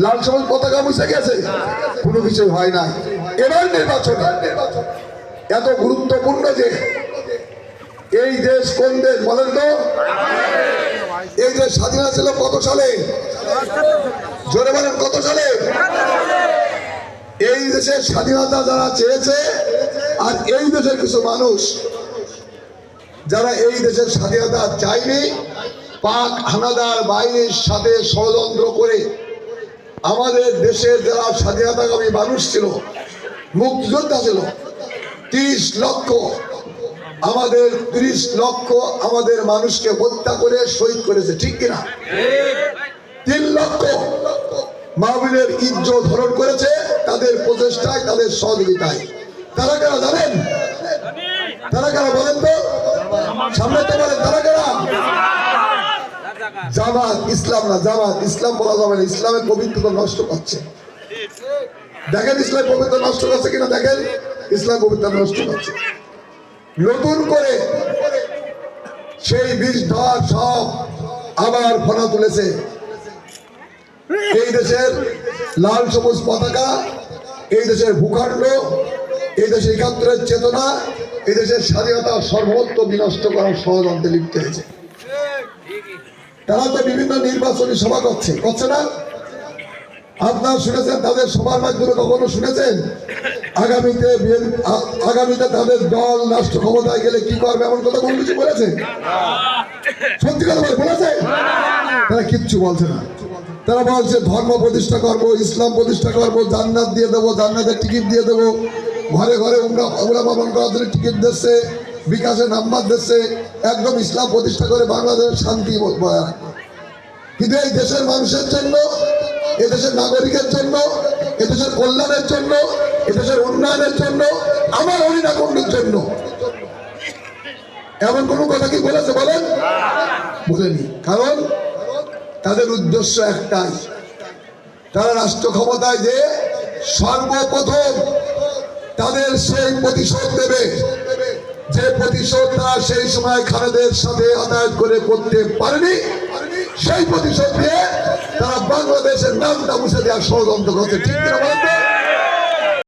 লাল সবুজ পতাকা মুছে গেছে? কোনো কিছু হয় না। এবার নির্বাচন এত গুরুত্বপূর্ণ যে এই দেশ কোন দেশ বলেন তো? এই দেশ স্বাধীন ছিল কত সালে? জোরে বলেন কত সালে? এই দেশের স্বাধীনতা যারা চেয়েছে আর এই দেশের কিছু মানুষ যারা এই দেশের স্বাধীনতা চায়নি, পাক হানাদার বাহিনীর সাথে ষড়যন্ত্র করে আমাদের দেশের যারা স্বাধীনতাকামী মানুষ ছিল, মুক্তিযোদ্ধা ছিল, 30 লক্ষ আমাদের 30 লক্ষ আমাদের মানুষকে হত্যা করে শহীদ করেছে, ঠিক কিনা? 3 লক্ষ মাহবিলের ইজ্জত হরণ করেছে তাদের প্রচেষ্টায়, তাদের সহযোগিতায়। তারা কারা জানেন? তারা কারা বলেন তো? সামনে তো বলেন তারা কারা? জামাত ইসলাম না, জামাত ইসলাম বলা যাবে না, ইসলামের পবিত্রতা নষ্ট করছে। দেখেন ইসলাম পবিত্র নষ্ট করছে কিনা, দেখেন ইসলাম পবিত্র নষ্ট করছে। নতুন করে সেই বিষ ধর সব আবার ফনা তুলেছে। এই দেশের লাল সবুজ পতাকা, এই দেশের ভূখণ্ড, এই দেশের ৭১-এর চেতনা, এই দেশের স্বাধীনতা সর্বত্র বিনষ্ট করার ষড়যন্ত্রে লিপ্ত হয়েছে। তারা তো বিভিন্ন নির্বাচনী সভা করছে না? আপনারা শুনেছেন তাদের সভার মাধ্যমে কখনো শুনেছেন আগামীতে তাদের দল রাষ্ট্র ক্ষমতায় গেলে কি করবে এমন কথা কোনো কিছু বলেছে? সত্যি কথা বলেছে? তারা কিচ্ছু বলছে না। তারা বলছে ধর্ম প্রতিষ্ঠা করবো, ইসলাম প্রতিষ্ঠা করবো, জান্নাত দিয়ে দেবো, জান্নাতের টিকিট দিয়ে দেবো, ঘরে ঘরে উমরা পালন করার জন্য টিকিট দিচ্ছে, বিকাশের নাম্বার দিচ্ছে, একদম ইসলাম প্রতিষ্ঠা করে বাংলাদেশের শান্তি বজায় রাখবে। কিন্তু এই দেশের মানুষের জন্য, এদেশের নাগরিকের জন্য, এদেশের কল্যাণের জন্য, এদেশের উন্নয়নের জন্য, আমার হরিণাকুণ্ডের জন্য এমন কোনো কথা কি বলেছে বলেন? বলেনি। কারণ তাদের উদ্দেশ্য একটাই, তারা রাষ্ট্র ক্ষমতায় যে সর্বপ্রথম তাদের সেই প্রতিশোধ দেবে, যে প্রতিশোধ তারা সেই সময় খালেদের সাথে আদায় করে করতে পারেনি, সেই প্রতিশোধ দিয়ে তারা বাংলাদেশের নামটা মুছে দেওয়ার ষড়যন্ত্র করছে, ঠিক কিনা বলেন?